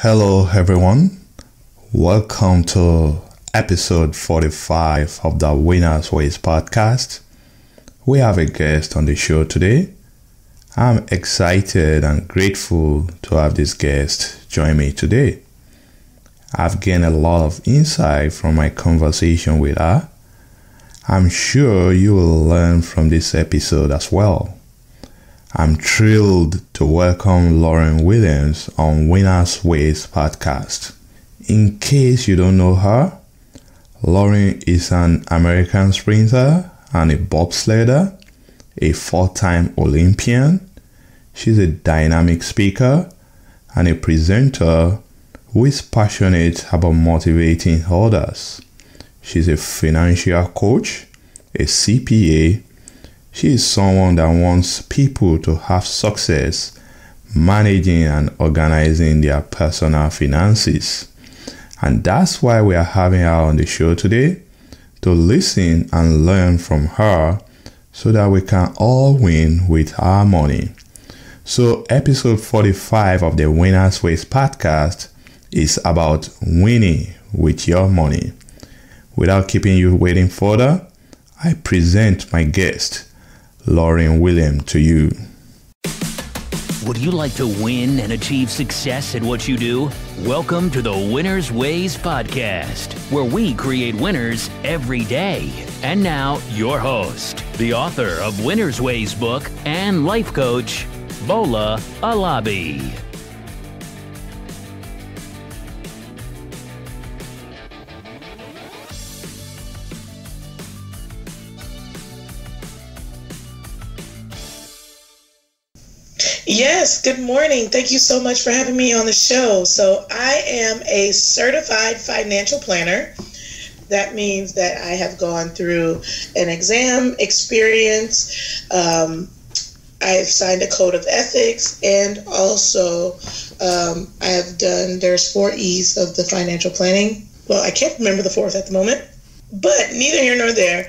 Hello everyone, welcome to episode 45 of the Winners Ways podcast. We have a guest on the show today. I'm excited and grateful to have this guest join me today. I've gained a lot of insight from my conversation with her. I'm sure you will learn from this episode as well. I'm thrilled to welcome Lauren Williams on Winners Ways podcast. In case you don't know her, Lauren is an American sprinter and a bobsledder, a four-time Olympian. She's a dynamic speaker and a presenter who is passionate about motivating others. She's a financial coach, a CPA. She is someone that wants people to have success managing and organizing their personal finances. And that's why we are having her on the show today, to listen and learn from her so that we can all win with our money. So episode 45 of the Winners Ways podcast is about winning with your money. Without keeping you waiting further, I present my guest, Lauren Williams, to you. Would you like to win and achieve success at what you do? Welcome to the Winners Ways podcast, where we create winners every day. And now, your host, the author of Winners Ways book and life coach, Bola Alabi. Yes, good morning. Thank you so much for having me on the show. So I am a certified financial planner. That means that I have gone through an exam experience. I have signed a code of ethics, and also I have done, there's 4 E's of the financial planning. Well, I can't remember the 4th at the moment. But neither here nor there,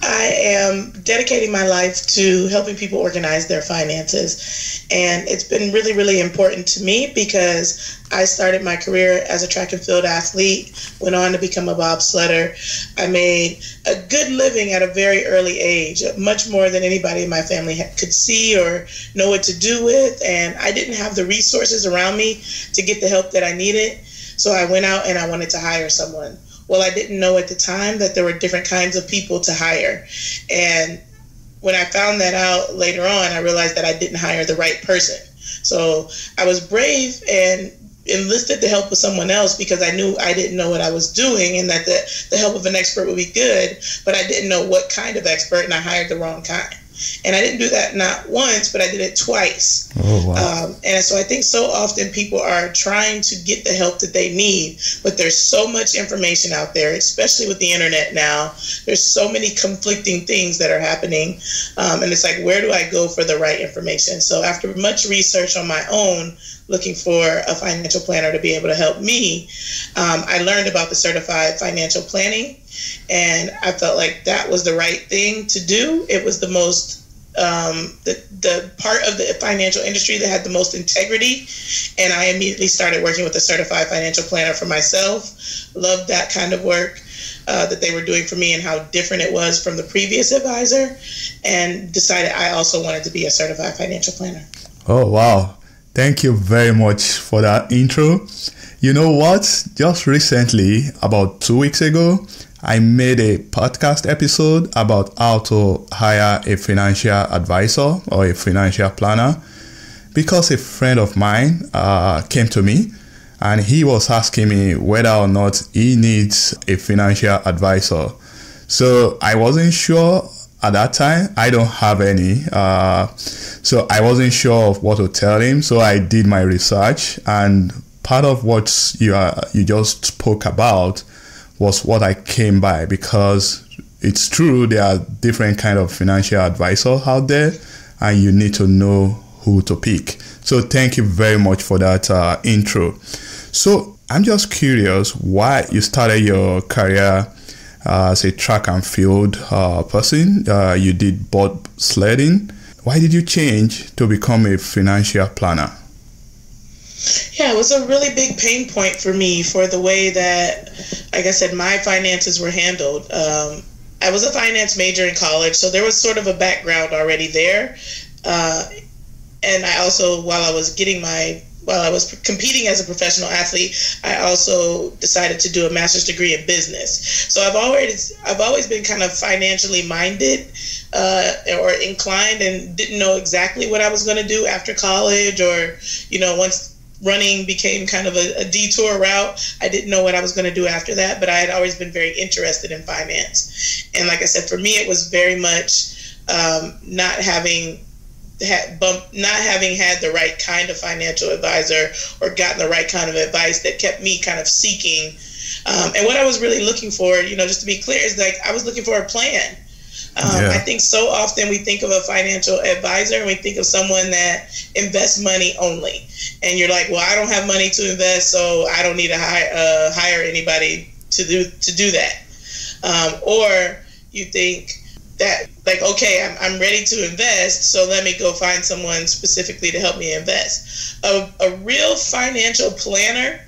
I am dedicating my life to helping people organize their finances. And it's been really, really important to me because I started my career as a track and field athlete, went on to become a bobsledder. I made a good living at a very early age, much more than anybody in my family could see or know what to do with. And I didn't have the resources around me to get the help that I needed. So I went out and I wanted to hire someone. Well, I didn't know at the time that there were different kinds of people to hire. And when I found that out later on, I realized that I didn't hire the right person. So I was brave and enlisted the help of someone else because I knew I didn't know what I was doing and that the help of an expert would be good, but I didn't know what kind of expert, and I hired the wrong kind. And I didn't do that not once, but I did it twice. Oh, wow. And so I think so often people are trying to get the help that they need, but there's so much information out there, especially with the internet now. There's so many conflicting things that are happening. And it's like, where do I go for the right information? So after much research on my own, looking for a financial planner to be able to help me, I learned about the certified financial planning. And I felt like that was the right thing to do. It was the most, the part of the financial industry that had the most integrity. And I immediately started working with a certified financial planner for myself. Loved that kind of work that they were doing for me and how different it was from the previous advisor. And decided I also wanted to be a certified financial planner. Oh, wow. Thank you very much for that intro. You know what? Just recently, about 2 weeks ago, I made a podcast episode about how to hire a financial advisor or a financial planner because a friend of mine came to me and he was asking me whether or not he needs a financial advisor. So I wasn't sure at that time. I don't have any. So I wasn't sure of what to tell him. So I did my research, and part of what you just spoke about was what I came by, because it's true there are different kind of financial advisors out there and you need to know who to pick. So thank you very much for that intro. So I'm just curious why you started your career as a track and field person. You did bobsledding. Why did you change to become a financial planner? Yeah, it was a really big pain point for me for the way that, like I said, my finances were handled. I was a finance major in college, so there was sort of a background already there. And I also, while I was competing as a professional athlete, I also decided to do a master's degree in business. So I've always been kind of financially minded or inclined, and didn't know exactly what I was going to do after college, or, once running became kind of a detour route, I didn't know what I was going to do after that, but I had always been very interested in finance. And like I said, for me, it was very much not having had the right kind of financial advisor or gotten the right kind of advice that kept me kind of seeking. And what I was really looking for, just to be clear, is like I was looking for a plan. I think so often we think of a financial advisor and we think of someone that invests money only. And you're like, well, I don't have money to invest, so I don't need to hire anybody to do that. Or you think that, like, okay, I'm ready to invest, so let me go find someone specifically to help me invest. A real financial planner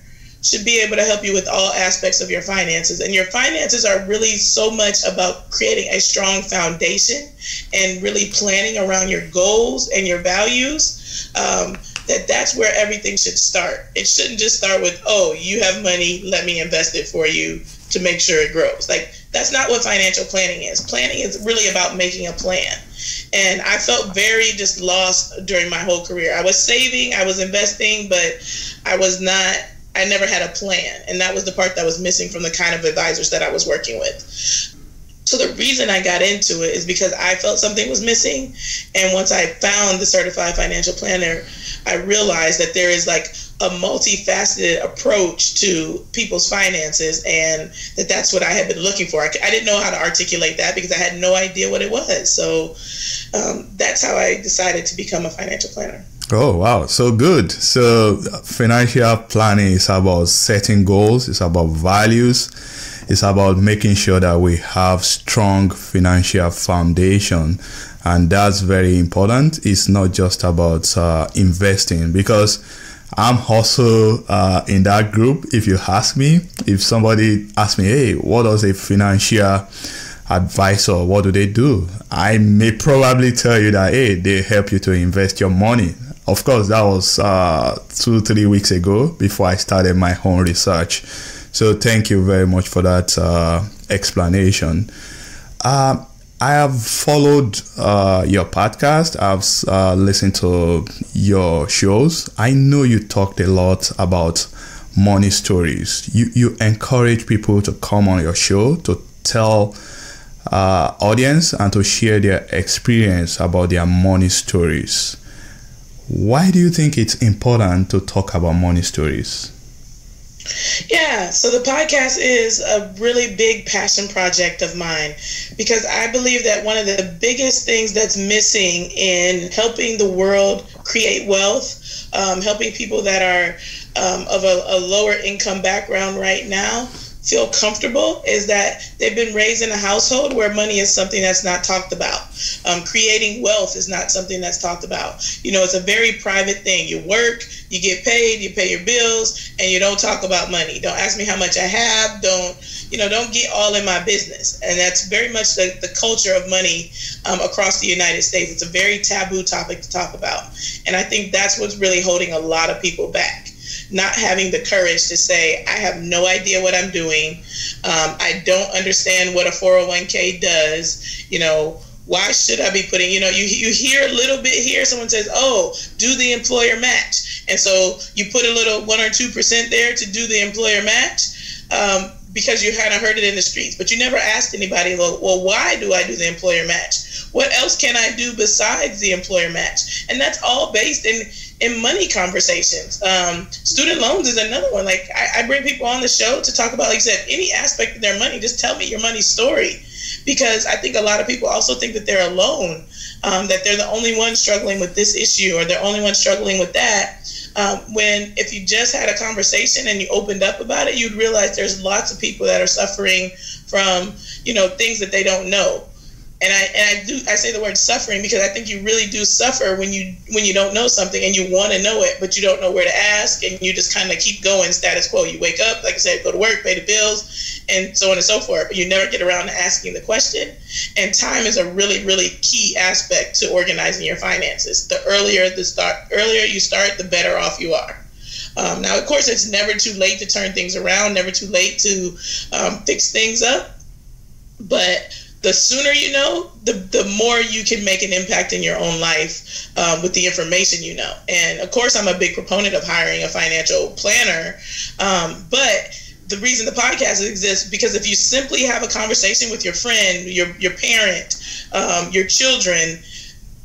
should be able to help you with all aspects of your finances. And your finances are really so much about creating a strong foundation and really planning around your goals and your values. That's where everything should start. It shouldn't just start with, oh, you have money, let me invest it for you to make sure it grows. Like, that's not what financial planning is. Planning is really about making a plan. And I felt very just lost during my whole career. I was saving, I was investing, but I never had a plan. And that was the part that was missing from the kind of advisors that I was working with. So the reason I got into it is because I felt something was missing. And once I found the certified financial planner, I realized that there is like a multifaceted approach to people's finances, and that's what I had been looking for. I didn't know how to articulate that because I had no idea what it was. So that's how I decided to become a financial planner. Oh, wow. So good. So financial planning is about setting goals. It's about values. It's about making sure that we have strong financial foundation. And that's very important. It's not just about investing, because I'm also in that group. If you ask me, if somebody asks me, hey, what does a financial advisor, what do they do? I may probably tell you that, hey, they help you to invest your money. Of course, that was 2-3 weeks ago before I started my own research. So thank you very much for that explanation. I have followed your podcast. I've listened to your shows. I know you talked a lot about money stories. You encourage people to come on your show to tell audience and to share their experience about their money stories. Why do you think it's important to talk about money stories? Yeah, so the podcast is a really big passion project of mine, because I believe that one of the biggest things that's missing in helping the world create wealth, helping people that are of a lower income background right now feel comfortable, is that they've been raised in a household where money is something that's not talked about. Creating wealth is not something that's talked about. It's a very private thing. You work, you get paid, you pay your bills, and you don't talk about money. Don't ask me how much I have. Don't get all in my business. And that's very much the culture of money across the United States. It's a very taboo topic to talk about. And I think that's what's really holding a lot of people back. Not having the courage to say, I have no idea what I'm doing. I don't understand what a 401k does. Why should I be putting, you hear a little bit here, someone says, oh, do the employer match. And so you put a little 1 or 2% there to do the employer match because you hadn't heard it in the streets. But you never asked anybody, well, why do I do the employer match? What else can I do besides the employer match? And that's all based in money conversations. Student loans is another one. Like I bring people on the show to talk about, like I said, any aspect of their money. Just tell me your money story, because I think a lot of people also think that they're alone, that they're the only one struggling with this issue or they're the only one struggling with that. When if you just had a conversation and you opened up about it, you'd realize there's lots of people that are suffering from, things that they don't know. And I say the word suffering because I think you really do suffer when you don't know something and you want to know it, but you don't know where to ask, and you just kind of keep going status quo. You wake up, like I said, go to work, pay the bills, and so on and so forth, but you never get around to asking the question. And time is a really, really key aspect to organizing your finances. The earlier you start, the better off you are. Now, of course, it's never too late to turn things around, never too late to fix things up. But the sooner you know, the more you can make an impact in your own life with the information you know. And of course, I'm a big proponent of hiring a financial planner. But the reason the podcast exists because if you simply have a conversation with your friend, your parent, your children,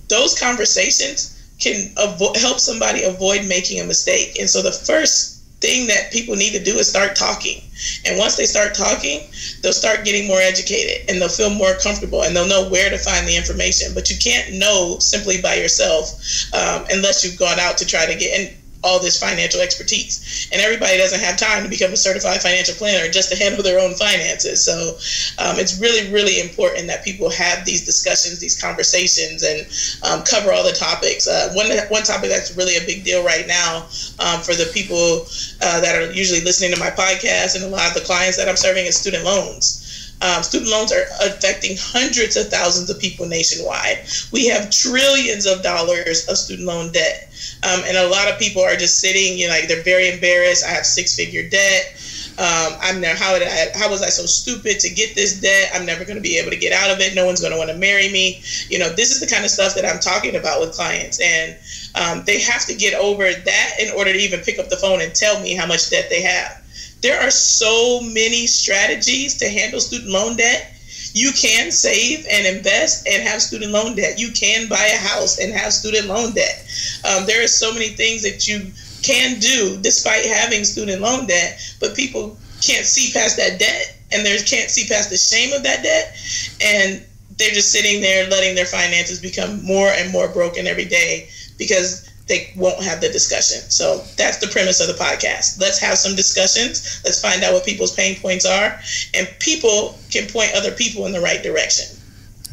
those conversations can help somebody avoid making a mistake. And so the first thing that people need to do is start talking. And once they start talking, they'll start getting more educated and they'll feel more comfortable and they'll know where to find the information. But you can't know simply by yourself unless you've gone out to try to get in all this financial expertise. And everybody doesn't have time to become a certified financial planner just to handle their own finances. So it's really, really important that people have these discussions, these conversations, and cover all the topics. One topic that's really a big deal right now for the people that are usually listening to my podcast and a lot of the clients that I'm serving is student loans. Student loans are affecting hundreds of thousands of people nationwide. We have trillions of dollars of student loan debt. And a lot of people are just sitting, they're very embarrassed. I have 6-figure debt. How was I so stupid to get this debt? I'm never going to be able to get out of it. No one's going to want to marry me. This is the kind of stuff that I'm talking about with clients. And they have to get over that in order to even pick up the phone and tell me how much debt they have. There are so many strategies to handle student loan debt. You can save and invest and have student loan debt. You can buy a house and have student loan debt. There are so many things that you can do despite having student loan debt, but people can't see past that debt and they can't see past the shame of that debt. And they're just sitting there letting their finances become more and more broken every day because they won't have the discussion. So that's the premise of the podcast. Let's have some discussions. Let's find out what people's pain points are, and people can point other people in the right direction.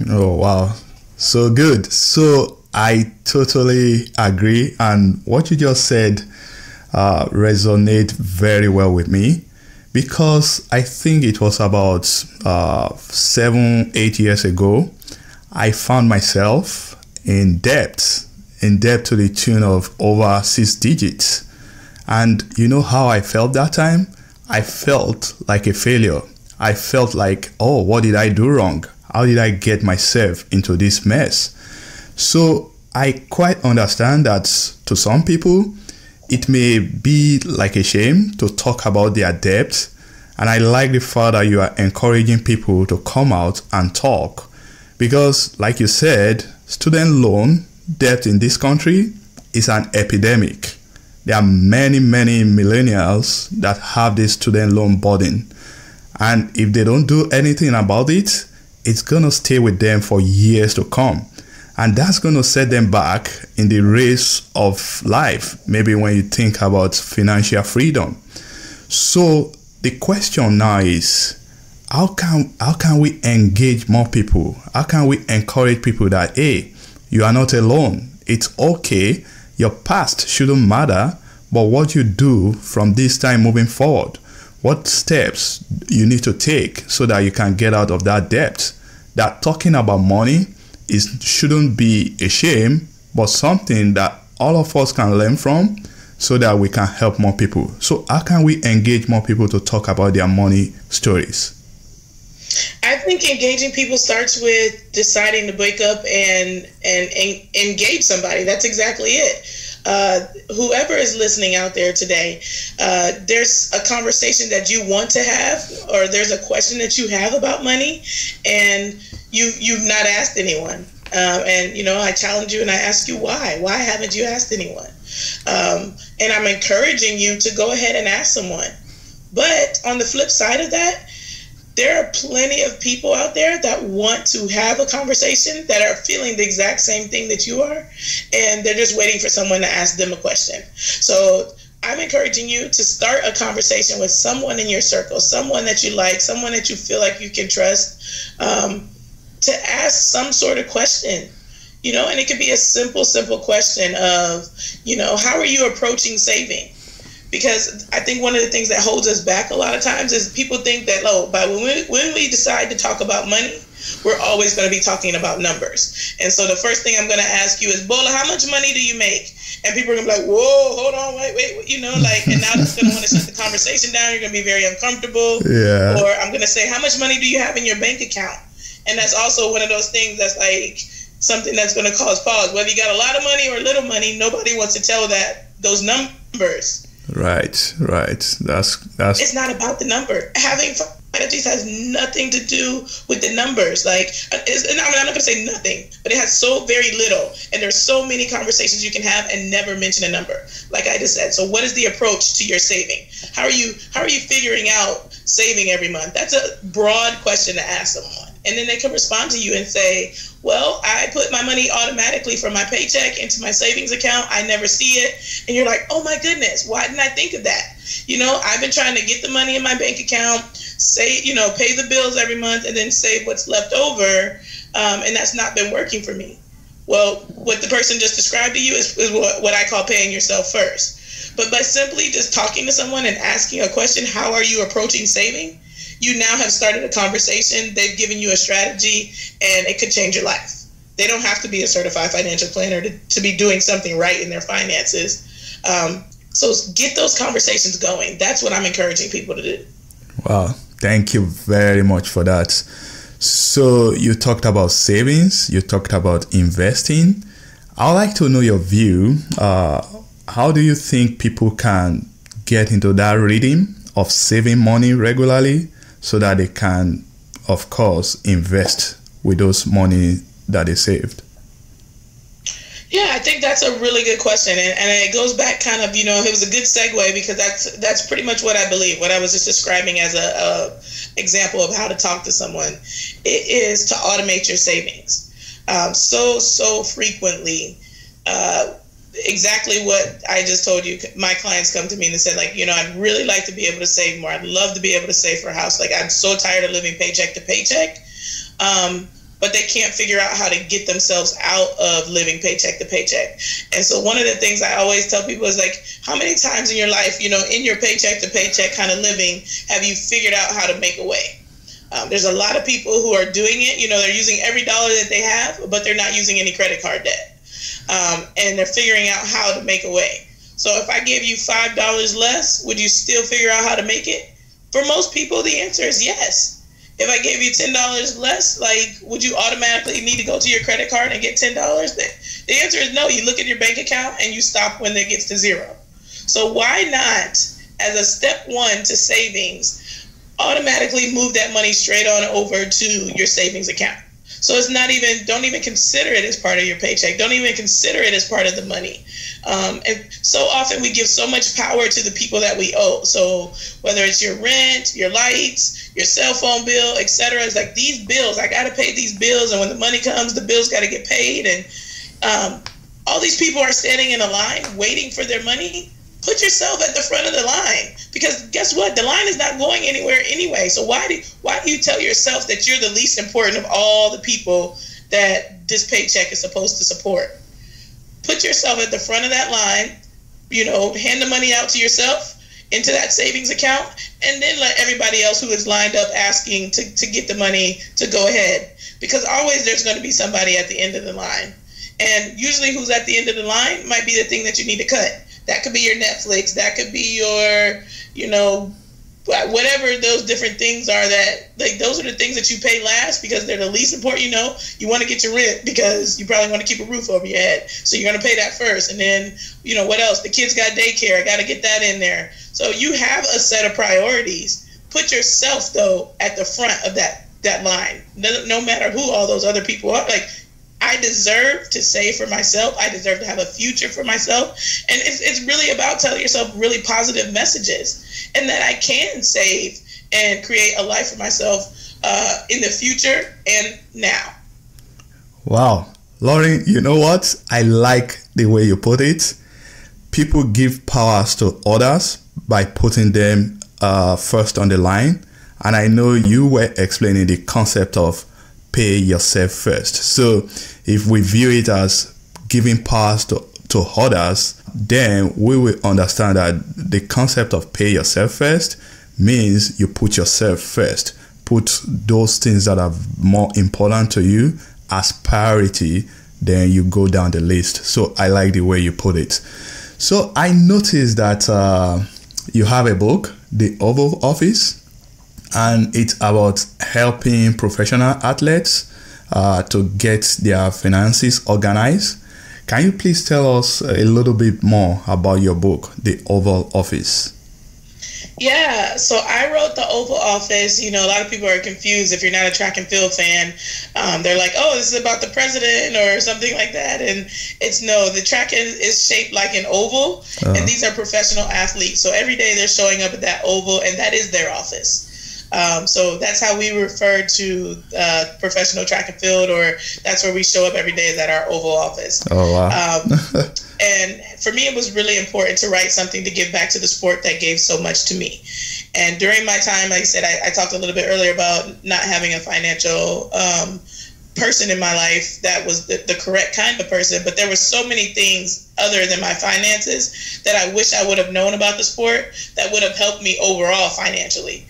Oh, wow. So good. So I totally agree. And what you just said resonate very well with me, because I think it was about 7-8 years ago, I found myself in debt to the tune of over 6 digits. And you know how I felt that time? I felt like a failure. I felt like, oh, what did I do wrong? How did I get myself into this mess? So I quite understand that to some people, it may be like a shame to talk about their debt. And I like the fact that you are encouraging people to come out and talk. Because like you said, student loan debt in this country is an epidemic. There are many, many millennials that have this student loan burden. And if they don't do anything about it, it's going to stay with them for years to come. And that's going to set them back in the race of life, maybe when you think about financial freedom. So the question now is, how can we engage more people? How can we encourage people that, hey, you are not alone. It's okay. Your past shouldn't matter, but what you do from this time moving forward, what steps you need to take so that you can get out of that debt. That talking about money shouldn't be a shame, but something that all of us can learn from so that we can help more people. So how can we engage more people to talk about their money stories? I think engaging people starts with deciding to wake up and engage somebody. That's exactly it. Whoever is listening out there today, there's a conversation that you want to have, or there's a question that you have about money, and you've not asked anyone. And I challenge you and I ask you why. Why haven't you asked anyone? And I'm encouraging you to go ahead and ask someone. But on the flip side of that, there are plenty of people out there that want to have a conversation, that are feeling the exact same thing that you are, and they're just waiting for someone to ask them a question. So I'm encouraging you to start a conversation with someone in your circle, someone that you like, someone that you feel like you can trust. to ask some sort of question, and it could be a simple question of, how are you approaching saving? Because I think one of the things that holds us back a lot of times is people think that, when we decide to talk about money, we're always going to be talking about numbers. And so the first thing I'm going to ask you is, Bola, how much money do you make? And people are going to be like, whoa, hold on, wait, and now that's going to want to shut the conversation down. You're going to be very uncomfortable. Yeah. Or I'm going to say, how much money do you have in your bank account? And that's also one of those things that's like something that's going to cause pause. Whether you got a lot of money or little money, nobody wants to tell those numbers. Right. That's. It's not about the number. Having finances has nothing to do with the numbers. I'm not going to say nothing, but it has so very little. And there's so many conversations you can have and never mention a number. Like I just said. So what is the approach to your saving? How are you figuring out saving every month? That's a broad question to ask someone. And then they can respond to you and say, well, I put my money automatically from my paycheck into my savings account. I never see it. And you're like, oh my goodness, why didn't I think of that? I've been trying to get the money in my bank account, pay the bills every month, and then save what's left over. And that's not been working for me. Well, what the person just described to you is what I call paying yourself first. But by simply just talking to someone and asking a question, how are you approaching saving? You now have started a conversation. They've given you a strategy, and it could change your life. They don't have to be a certified financial planner to be doing something right in their finances. So get those conversations going. That's what I'm encouraging people to do. Wow. Thank you very much for that. So you talked about savings. You talked about investing. I'd like to know your view. How do you think people can get into that rhythm of saving money regularly, so that they can, of course, invest with those money that they saved? Yeah, I think that's a really good question. And it goes back kind of, it was a good segue, because that's pretty much what I believe, what I was just describing as a example of how to talk to someone. It is to automate your savings. So frequently, exactly what I just told you. My clients come to me and said, I'd really like to be able to save more. I'd love to be able to save for a house. I'm so tired of living paycheck to paycheck. But they can't figure out how to get themselves out of living paycheck to paycheck. And so one of the things I always tell people is how many times in your life, in your paycheck to paycheck kind of living, have you figured out how to make a way? There's a lot of people who are doing it. They're using every dollar that they have, but they're not using any credit card debt. And they're figuring out how to make a way. So if I gave you $5 less, would you still figure out how to make it? For most people, the answer is yes. If I gave you $10 less, would you automatically need to go to your credit card and get $10? The answer is no. You look at your bank account and you stop when it gets to zero. So why not, as a step one to savings, automatically move that money straight on over to your savings account? So it's don't even consider it as part of your paycheck. Don't even consider it as part of the money. And so often we give so much power to the people that we owe. So whether it's your rent, your lights, your cell phone bill, etc., it's these bills, I got to pay these bills. And when the money comes, the bills got to get paid. And all these people are standing in a line waiting for their money. Put yourself at the front of the line, because guess what? The line is not going anywhere anyway. So why do you tell yourself that you're the least important of all the people that this paycheck is supposed to support? Put yourself at the front of that line, hand the money out to yourself into that savings account, and then let everybody else who is lined up asking to get the money to go ahead. Because always there's going to be somebody at the end of the line. And usually who's at the end of the line might be the thing that you need to cut. That could be your Netflix. That could be your, whatever those different things are those are the things that you pay last because they're the least important. You want to get your rent because you probably want to keep a roof over your head. So you're going to pay that first. And then, what else? The kids got daycare. I got to get that in there. So you have a set of priorities. Put yourself, though, at the front of that line. No matter who all those other people are. I deserve to save for myself. I deserve to have a future for myself. And it's really about telling yourself really positive messages, and that I can save and create a life for myself in the future and now. Wow. Lauren, you know what? I like the way you put it. People give powers to others by putting them first on the line. And I know you were explaining the concept of pay yourself first. So if we view it as giving powers to others, then we will understand that the concept of pay yourself first means you put yourself first. Put those things that are more important to you as priority, then you go down the list. So I like the way you put it. So I noticed that you have a book, The Oval Office, and it's about helping professional athletes to get their finances organized. Can you please tell us a little bit more about your book, The Oval Office? Yeah, so I wrote The Oval Office. You know, a lot of people are confused if you're not a track and field fan. They're like, oh, this is about the president or something like that. And it's no, the track is shaped like an oval, and these are professional athletes. So every day they're showing up at that oval, and that is their office. So that's how we refer to professional track and field, or that's where we show up every day, is at our Oval Office. Oh, wow. And for me, it was really important to write something to give back to the sport that gave so much to me. And during my time, like I said, I talked a little bit earlier about not having a financial person in my life that was the correct kind of person, but there were so many things other than my finances that I wish I would have known about the sport that would have helped me overall financially.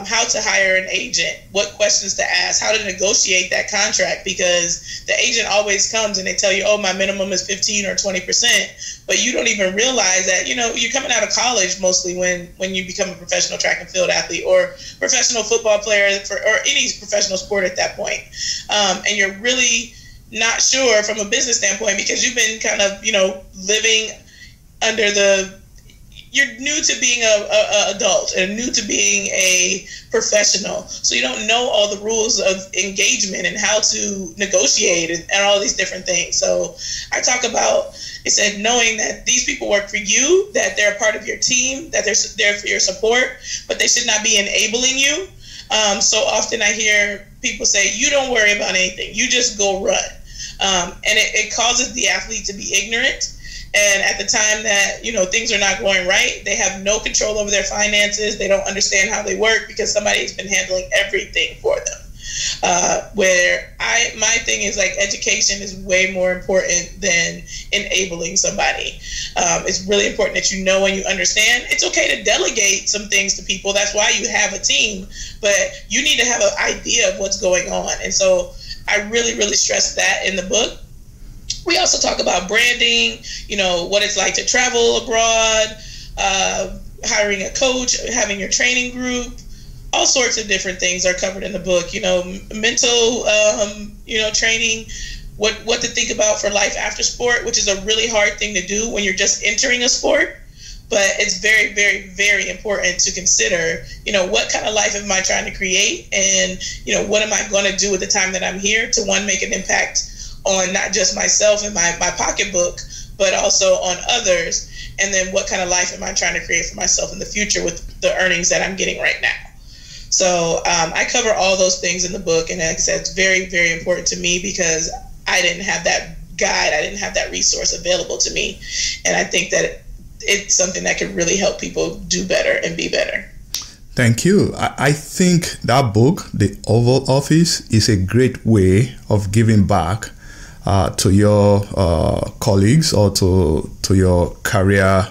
How to hire an agent, what questions to ask, how to negotiate that contract, because the agent always comes and they tell you, oh, my minimum is 15 or 20%, but you don't even realize that, you know, you're coming out of college mostly when you become a professional track and field athlete or professional football player or any professional sport at that point. And you're really not sure from a business standpoint because you've been kind of, you know, living under you're new to being a adult and new to being a professional. So you don't know all the rules of engagement and how to negotiate and all these different things. So I talk about, it said, knowing that these people work for you, that they're a part of your team, that they're there for your support, but they should not be enabling you. So often I hear people say, you don't worry about anything, you just go run. And it causes the athlete to be ignorant. And at the time that, you know, things are not going right, they have no control over their finances. They don't understand how they work because somebody's been handling everything for them. My thing is, like, education is way more important than enabling somebody. It's really important that you know and you understand. It's okay to delegate some things to people. That's why you have a team. But you need to have an idea of what's going on. And so I really, really stress that in the book. We also talk about branding, you know, what it's like to travel abroad, hiring a coach, having your training group. All sorts of different things are covered in the book, you know, mental, training, what to think about for life after sport, which is a really hard thing to do when you're just entering a sport. But it's very, very, very important to consider, you know, what kind of life am I trying to create? And, you know, what am I going to do with the time that I'm here to, one, make an impact on not just myself and my pocketbook, but also on others. And then what kind of life am I trying to create for myself in the future with the earnings that I'm getting right now? So I cover all those things in the book. And like I said, it's very, very important to me because I didn't have that guide. I didn't have that resource available to me. And I think that it's something that could really help people do better and be better. Thank you. I think that book, The Oval Office, is a great way of giving back to your colleagues or to your career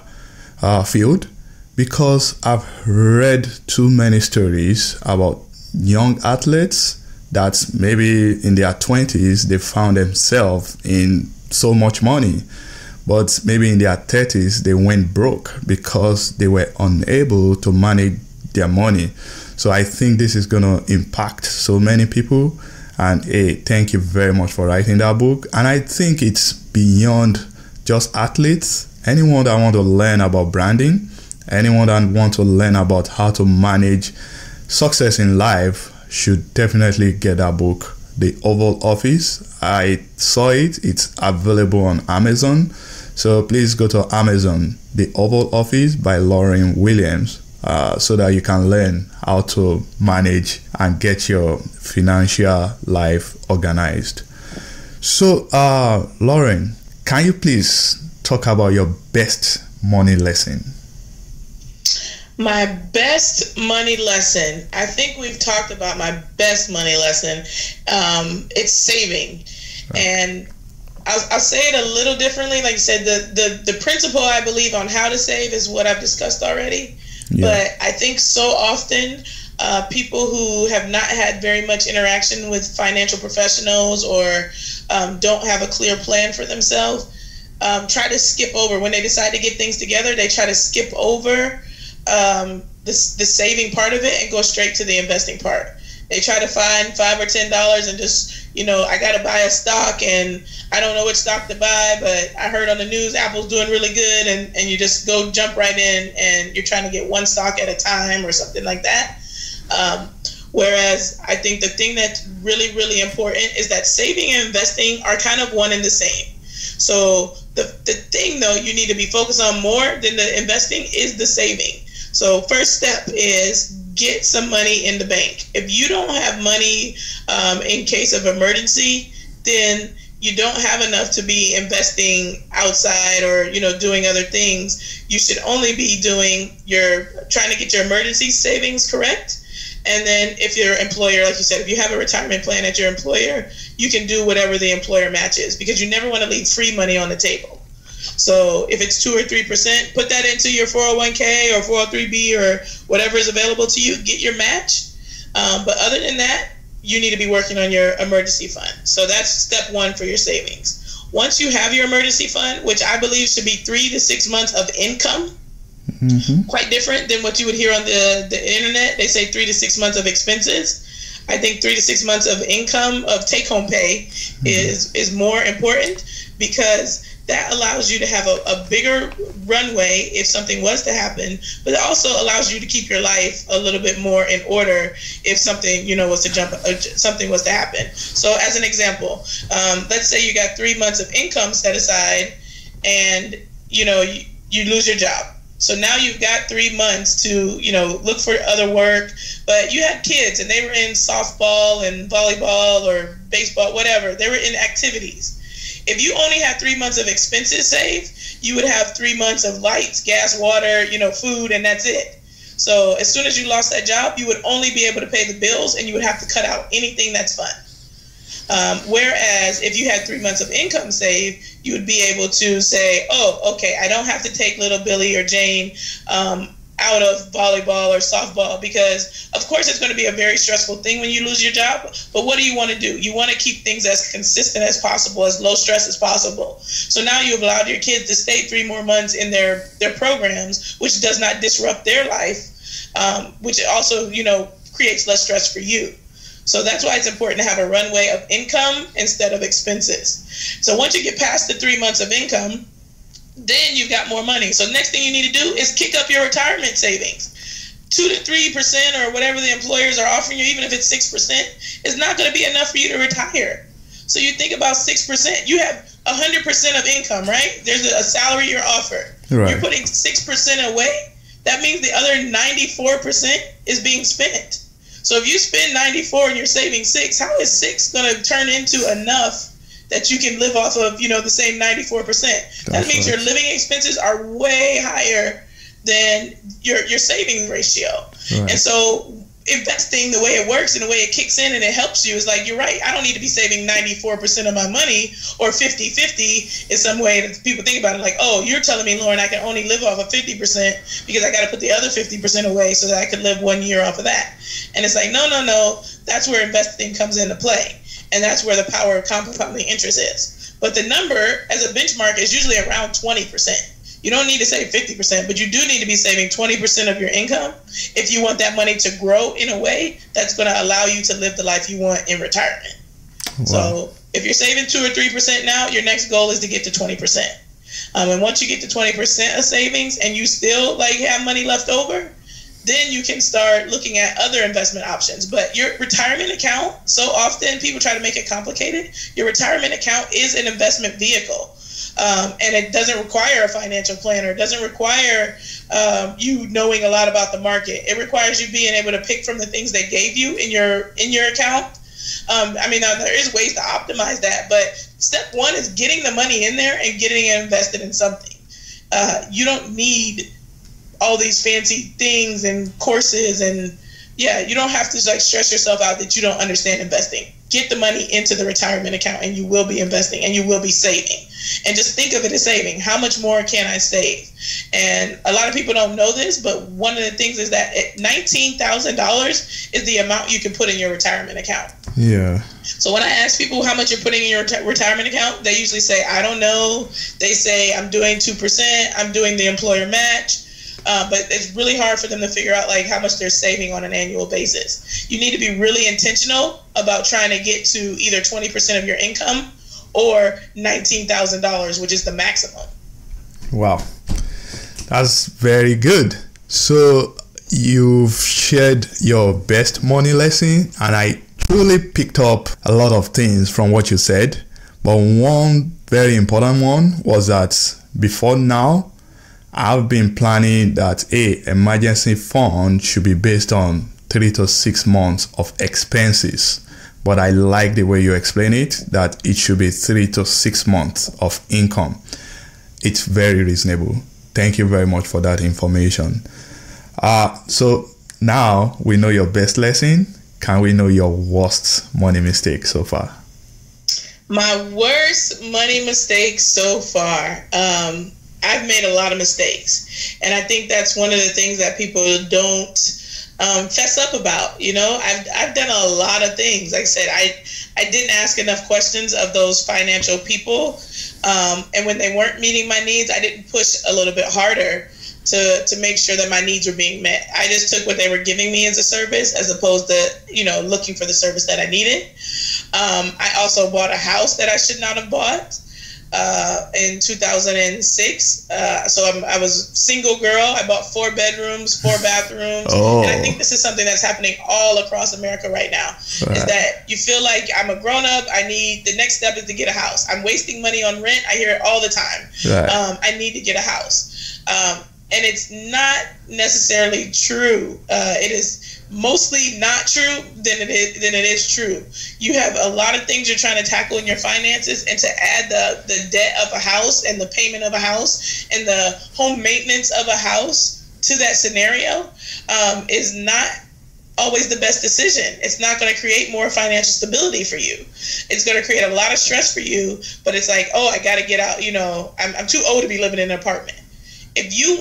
field, because I've read too many stories about young athletes that maybe in their 20s they found themselves in so much money, but maybe in their 30s they went broke because they were unable to manage their money. So I think this is going to impact so many people. And thank you very much for writing that book. And I think it's beyond just athletes. Anyone that want to learn about branding, anyone that want to learn about how to manage success in life should definitely get that book, The Oval Office. I saw it. It's available on Amazon. So please go to Amazon, The Oval Office by Lauren Williams, so that you can learn how to manage and get your financial life organized. So, Lauren, can you please talk about your best money lesson? My best money lesson. I think we've talked about my best money lesson. It's saving. Right. And I'll say it a little differently. Like you said, the principle I believe on how to save is what I've discussed already. Yeah. But I think so often people who have not had very much interaction with financial professionals or don't have a clear plan for themselves try to skip over. When they decide to get things together, they try to skip over the saving part of it and go straight to the investing part. They try to find $5 or $10 and just, I got to buy a stock and I don't know which stock to buy, but I heard on the news Apple's doing really good, and you just go jump right in and you're trying to get one stock at a time or something like that. Whereas I think the thing that's really, really important is that saving and investing are kind of one and the same. So the thing, though, you need to be focused on more than the investing is the saving. So first step is get some money in the bank. If you don't have money in case of emergency, then you don't have enough to be investing outside or, doing other things. You should only be trying to get your emergency savings correct. And then if your employer, like you said, if you have a retirement plan at your employer, you can do whatever the employer matches, because you never want to leave free money on the table. So if it's 2 or 3%, put that into your 401k or 403b or whatever is available to you. Get your match. But other than that, you need to be working on your emergency fund. So that's step one for your savings. Once you have your emergency fund, which I believe should be 3 to 6 months of income, quite different than what you would hear on the internet. They say 3 to 6 months of expenses. I think 3 to 6 months of income, of take-home pay, is more important, because that allows you to have a bigger runway if something was to happen, but it also allows you to keep your life a little bit more in order if something, something was to happen. So as an example, let's say you got 3 months of income set aside and, you lose your job. So now you've got 3 months to, look for other work, but you had kids and they were in softball and volleyball or baseball, whatever. They were in activities. If you only had 3 months of expenses saved, you would have 3 months of lights, gas, water, food, and that's it. So as soon as you lost that job, you would only be able to pay the bills and you would have to cut out anything that's fun. Whereas if you had 3 months of income saved, you would be able to say, oh, okay, I don't have to take little Billy or Jane out of volleyball or softball, because of course it's going to be a very stressful thing when you lose your job. But what do you want to do? You want to keep things as consistent as possible, as low stress as possible. So now you've allowed your kids to stay 3 more months in their programs, which does not disrupt their life, which also, creates less stress for you. So that's why it's important to have a runway of income instead of expenses. So once you get past the 3 months of income, then you've got more money. So next thing you need to do is kick up your retirement savings. 2 to 3% or whatever the employers are offering you, even if it's 6%, is not going to be enough for you to retire. So you think about 6%. You have 100% of income, right? There's a salary you're offered. Right. You're putting 6% away. That means the other 94% is being spent. So if you spend 94 and you're saving 6, how is 6 going to turn into enough that you can live off of, the same 94%? That means your living expenses are way higher than your saving ratio. Right. And so investing, the way it works and the way it kicks in and it helps you, is like, you're right, I don't need to be saving 94% of my money or 50-50 in some way that people think about it like, oh, you're telling me, Lauren, I can only live off of 50% because I got to put the other 50% away so that I could live 1 year off of that. And it's like, no, that's where investing comes into play. And that's where the power of compounding interest is. But the number as a benchmark is usually around 20%. You don't need to save 50%, but you do need to be saving 20% of your income if you want that money to grow in a way that's going to allow you to live the life you want in retirement. Wow. So if you're saving 2 or 3% now, your next goal is to get to 20%. And once you get to 20% of savings and you still have money left over, then you can start looking at other investment options. But your retirement account, so often people try to make it complicated. Your retirement account is an investment vehicle. And it doesn't require a financial planner. It doesn't require you knowing a lot about the market. It requires you being able to pick from the things they gave you in your account. Now there is ways to optimize that, but step one is getting the money in there and getting it invested in something. You don't need all these fancy things and courses, and yeah, you don't have to like stress yourself out that you don't understand investing. Get the money into the retirement account and you will be investing and you will be saving. And just think of it as saving. How much more can I save? And a lot of people don't know this, but one of the things is that $19,000 is the amount you can put in your retirement account. Yeah. So when I ask people how much you're putting in your retirement account, they usually say, I don't know. They say, I'm doing 2%. I'm doing the employer match. But it's really hard for them to figure out like how much they're saving on an annual basis. You need to be really intentional about trying to get to either 20% of your income or $19,000, which is the maximum. Wow. That's very good. So you've shared your best money lesson, and I truly picked up a lot of things from what you said. But one very important one was that before now, I've been planning that emergency fund should be based on 3 to 6 months of expenses. But I like the way you explain it, that it should be 3 to 6 months of income. It's very reasonable. Thank you very much for that information. So now we know your best lesson. Can we know your worst money mistake so far? My worst money mistake so far. I've made a lot of mistakes, and I think that's one of the things that people don't fess up about. You know, I've done a lot of things. Like I said, I didn't ask enough questions of those financial people, and when they weren't meeting my needs, I didn't push a little bit harder to make sure that my needs were being met. I just took what they were giving me as a service, as opposed to, you know, looking for the service that I needed. I also bought a house that I should not have bought in 2006. So I was a single girl. I bought 4 bedrooms, 4 bathrooms. And I think this is something that's happening all across America right now, is that you feel like I'm a grown up. The next step is to get a house. I'm wasting money on rent. I hear it all the time. I need to get a house. And it's not necessarily true. It is mostly not true than it is true. You have a lot of things you're trying to tackle in your finances, and to add the debt of a house and the payment of a house and the home maintenance of a house to that scenario is not always the best decision. It's not going to create more financial stability for you. It's going to create a lot of stress for you, but it's like, oh, I got to get out. You know, I'm too old to be living in an apartment. If you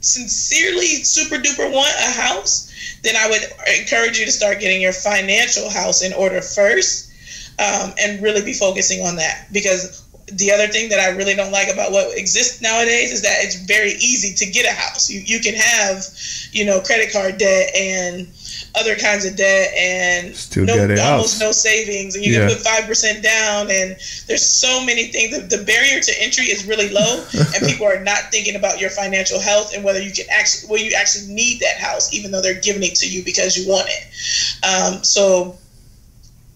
sincerely super duper want a house, then I would encourage you to start getting your financial house in order first, and really be focusing on that. Because the other thing that I really don't like about what exists nowadays is that it's very easy to get a house. You can have, you know, credit card debt and other kinds of debt and almost no savings, and you can put 5% down, and there's so many things. The barrier to entry is really low, and people are not thinking about your financial health and whether you actually need that house, even though they're giving it to you because you want it. So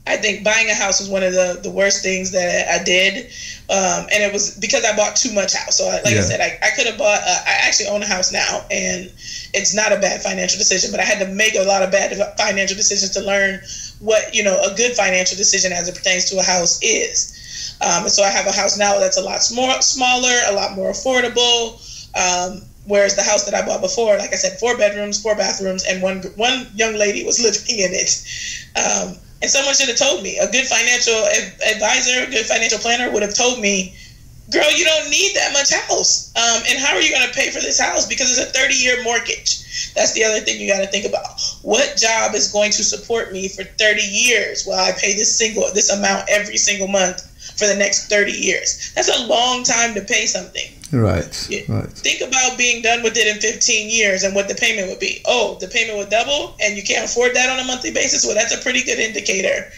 I think buying a house was one of the worst things that I did. And it was because I bought too much house. So I said, I could have bought, I actually own a house now, and it's not a bad financial decision, but I had to make a lot of bad financial decisions to learn what, you know, a good financial decision as it pertains to a house is. And so I have a house now that's a lot smaller, a lot more affordable. Whereas the house that I bought before, like I said, 4 bedrooms, 4 bathrooms, and one young lady was living in it. And someone should have told me. A good financial advisor, a good financial planner would have told me, girl, you don't need that much house. And how are you going to pay for this house? Because it's a 30-year mortgage. That's the other thing you got to think about. What job is going to support me for 30 years while I pay this amount every single month for the next 30 years? That's a long time to pay something. Right. Think about being done with it in 15 years and what the payment would be. Oh, the payment would double and you can't afford that on a monthly basis? Well, that's a pretty good indicator.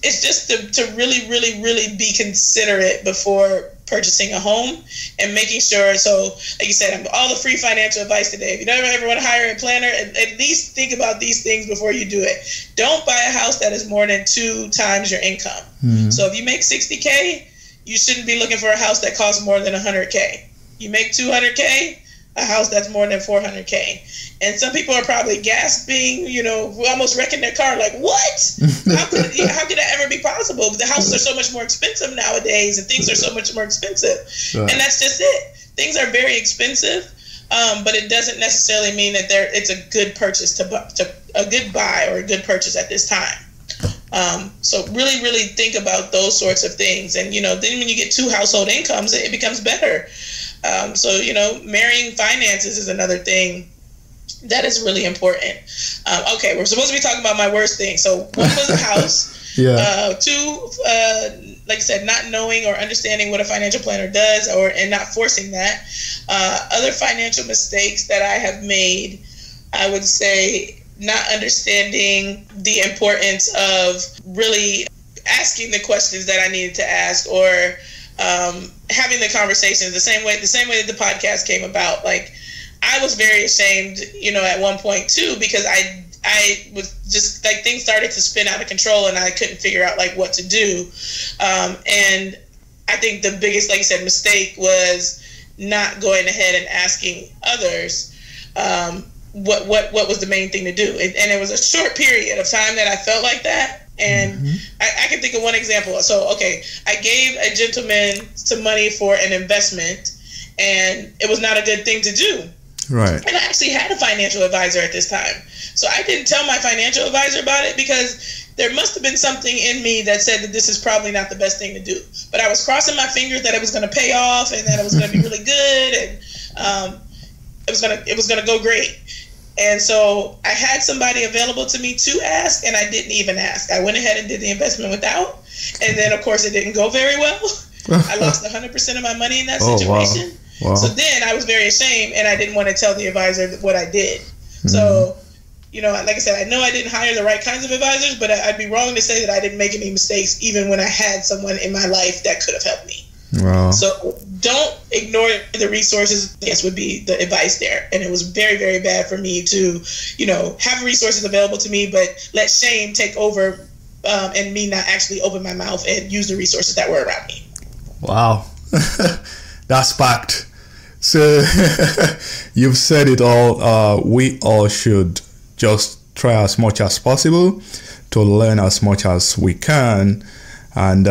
It's just to really, really, really be considerate before purchasing a home and making sure. So, like you said, all the free financial advice today. If you never ever want to hire a planner, at least think about these things before you do it. Don't buy a house that is more than 2 times your income. Mm-hmm. So if you make $60K, you shouldn't be looking for a house that costs more than $100K. You make $200K, a house that's more than $400K. And some people are probably gasping, you know, almost wrecking their car. Like, what? How could that ever be possible? The houses are so much more expensive nowadays, and things are so much more expensive. Right. And that's just it. Things are very expensive. but it doesn't necessarily mean that it's a good purchase a good buy or a good purchase at this time. So really, really think about those sorts of things. And, then when you get two household incomes, it becomes better. So, marrying finances is another thing that is really important. Okay, we're supposed to be talking about my worst thing. So one was a house. Yeah. Two, like I said, not knowing or understanding what a financial planner does and not forcing that. Other financial mistakes that I have made, I would say, not understanding the importance of really asking the questions that I needed to ask, or having the conversations the same way that the podcast came about. Like, I was very ashamed, at one point too, because I was just like, things started to spin out of control and I couldn't figure out like what to do. And I think the biggest, like you said, mistake was not going ahead and asking others what was the main thing to do. And it was a short period of time that I felt like that. And I can think of one example. So, okay, I gave a gentleman some money for an investment, and it was not a good thing to do. Right. And I actually had a financial advisor at this time. So I didn't tell my financial advisor about it because there must have been something in me that said that this is probably not the best thing to do. But I was crossing my fingers that it was going to pay off and that it was going to be really good, and it was going to go great. And so I had somebody available to me to ask, and I didn't even ask. I went ahead and did the investment without, and then of course it didn't go very well. I lost 100% of my money in that situation. Wow. Wow. So then I was very ashamed, and I didn't want to tell the advisor what I did. So, like I said, I know I didn't hire the right kinds of advisors, but I'd be wrong to say that I didn't make any mistakes, even when I had someone in my life that could have helped me. Wow. So don't ignore the resources, I guess, would be the advice there. And it was very, very bad for me to, have resources available to me, but let shame take over and me not actually open my mouth and use the resources that were around me. Wow. That's packed. So you've said it all. We all should just try as much as possible to learn as much as we can. And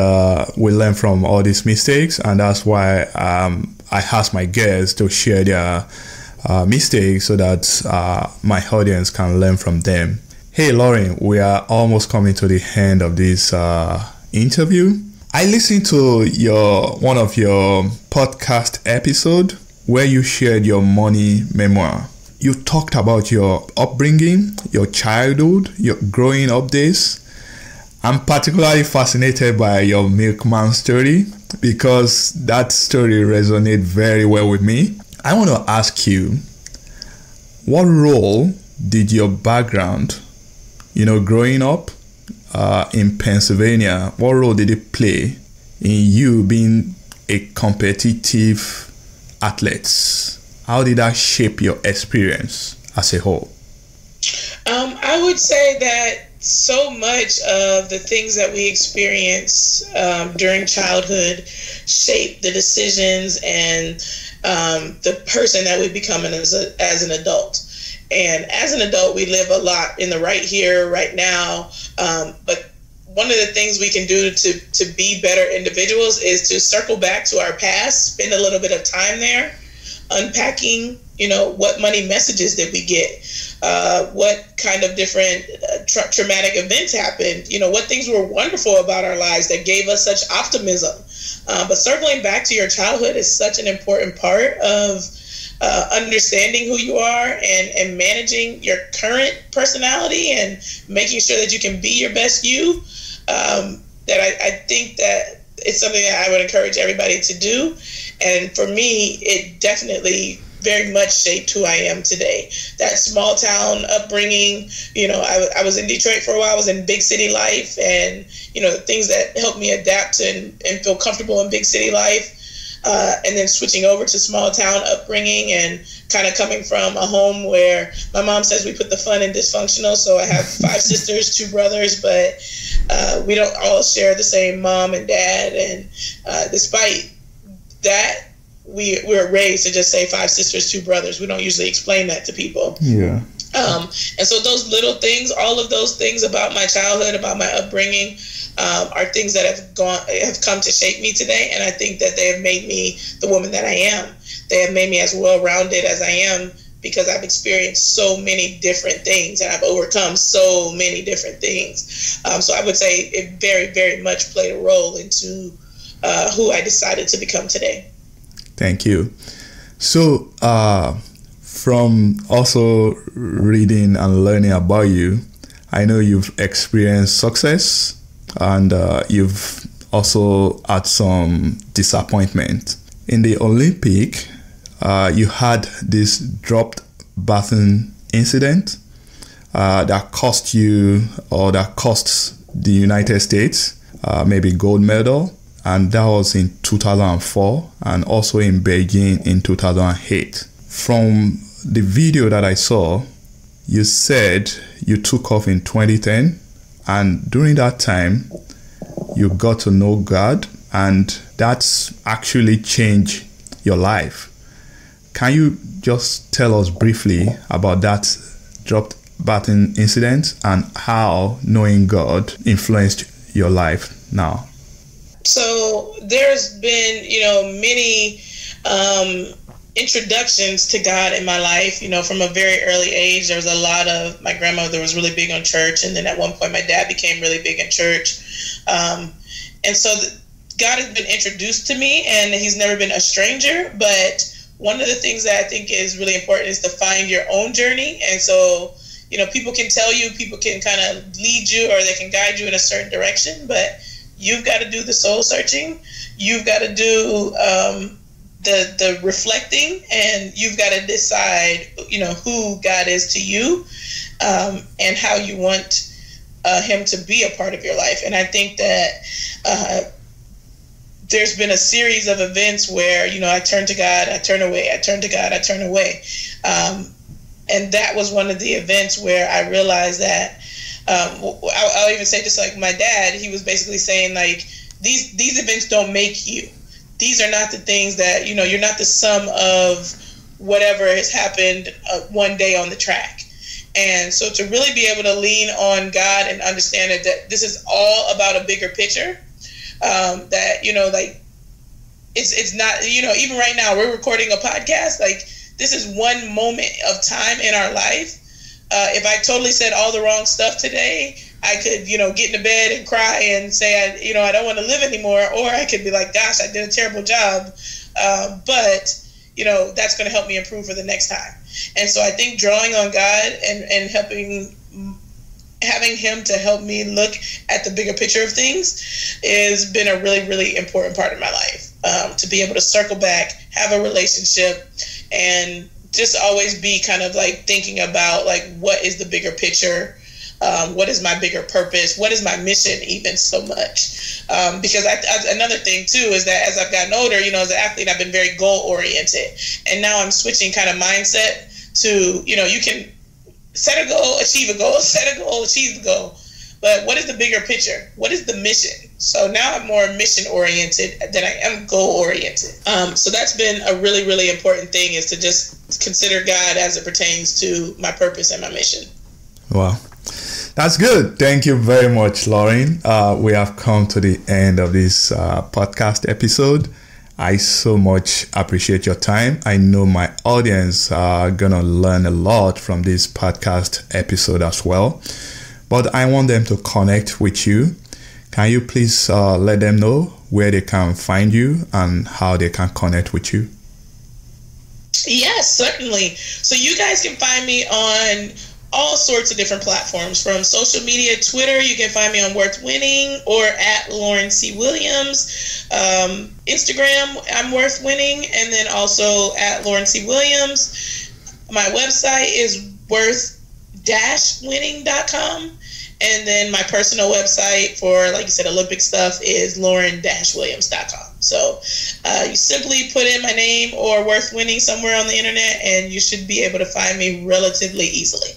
we learn from all these mistakes. And that's why I ask my guests to share their mistakes so that my audience can learn from them. Hey, Lauren, we are almost coming to the end of this interview. I listened to one of your podcast episode where you shared your money memoir. You talked about your upbringing, your childhood, your growing up days. I'm particularly fascinated by your milkman story because that story resonates very well with me. I want to ask you, what role did your background, growing up in Pennsylvania, what role did it play in you being a competitive athlete? How did that shape your experience as a whole? I would say that so much of the things that we experience during childhood shape the decisions and the person that we become as an adult. And as an adult, we live a lot in the right here, right now. But one of the things we can do to be better individuals is to circle back to our past, spend a little bit of time there, unpacking, what money messages did we get? What kind of different traumatic events happened? What things were wonderful about our lives that gave us such optimism? But circling back to your childhood is such an important part of understanding who you are and managing your current personality and making sure that you can be your best you. That I think that it's something that I would encourage everybody to do. And for me, it definitely very much shaped who I am today. That small town upbringing, I was in Detroit for a while. I was in big city life, and things that helped me adapt and feel comfortable in big city life. And then switching over to small town upbringing and kind of coming from a home where my mom says we put the fun in dysfunctional. So I have 5 sisters, 2 brothers, but we don't all share the same mom and dad. And despite that, we were raised to just say 5 sisters, 2 brothers. We don't usually explain that to people. Yeah. And so those little things, all of those things about my childhood, about my upbringing, are things that have come to shape me today. And I think that they have made me the woman that I am. they have made me as well-rounded as I am, because I've experienced so many different things and I've overcome so many different things. So I would say it very, very much played a role into who I decided to become today. Thank you. So from also reading and learning about you, I know you've experienced success and you've also had some disappointment. In the Olympic, you had this dropped baton incident that cost you, or that cost the United States maybe gold medal, and that was in 2004 and also in Beijing in 2008. From the video that I saw, you said you took off in 2010, and during that time you got to know God, and that's actually changed your life. Can you just tell us briefly about that dropped baton incident and how knowing God influenced your life now? So there's been, many introductions to God in my life. From a very early age, there was a lot of, my grandmother was really big on church, and then at one point my dad became really big in church. And so God has been introduced to me, and he's never been a stranger. But one of the things that I think is really important is to find your own journey. And so, people can tell you, people can kind of lead you, or they can guide you in a certain direction, but you've got to do the soul searching. You've got to do the reflecting, and you've got to decide, who God is to you, and how you want him to be a part of your life. And I think that there's been a series of events where, I turn to God, I turn away, I turn to God, I turn away. And that was one of the events where I realized that, I'll even say, just like my dad, he was basically saying, like, these events don't make you. These are not the things that, you're not the sum of whatever has happened one day on the track. And so to really be able to lean on God and understand that this is all about a bigger picture, that, like, it's not, even right now we're recording a podcast, like, this is one moment of time in our life. If I totally said all the wrong stuff today, I could, get into bed and cry and say, I don't want to live anymore. Or I could be like, gosh, I did a terrible job. But, that's going to help me improve for the next time. And so I think drawing on God and having him to help me look at the bigger picture of things has been a really, really important part of my life. To be able to circle back, have a relationship, and just always be kind of like thinking about, like, what is the bigger picture? What is my bigger purpose? What is my mission even so much? Because another thing too is that as I've gotten older, as an athlete, I've been very goal oriented. And now I'm switching kind of mindset to, you can set a goal, achieve a goal, set a goal, achieve the goal. But what is the bigger picture? What is the mission? So now I'm more mission oriented than I am goal oriented. So that's been a really, really important thing, is to just consider God as it pertains to my purpose and my mission. Wow. That's good. Thank you very much, Lauren. We have come to the end of this podcast episode. I so much appreciate your time. I know my audience are going to learn a lot from this podcast episode as well. But I want them to connect with you. Can you please let them know where they can find you and how they can connect with you? Yes, certainly. So you guys can find me on all sorts of different platforms, from social media. Twitter, you can find me on Worth Winning or at Lauren C. Williams. Instagram, I'm Worth Winning, and then also at Lauren C. Williams. My website is worth-winning.com. And then my personal website for, like you said, Olympic stuff is lauren-williams.com. So you simply put in my name or Worth Winning somewhere on the internet, and you should be able to find me relatively easily.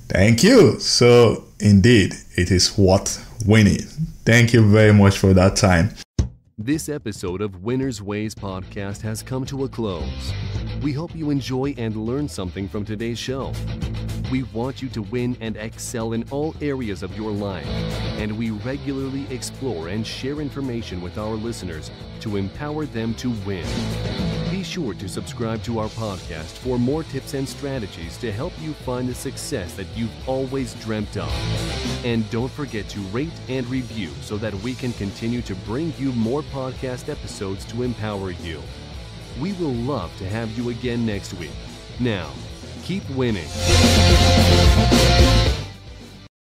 Thank you. So indeed, it is worth winning. Thank you very much for that time. This episode of Winner's Ways podcast has come to a close. We hope you enjoy and learn something from today's show. We want you to win and excel in all areas of your life, and we regularly explore and share information with our listeners to empower them to win. Be sure to subscribe to our podcast for more tips and strategies to help you find the success that you've always dreamt of. And don't forget to rate and review so that we can continue to bring you more podcast episodes to empower you. We will love to have you again next week. Now, keep winning.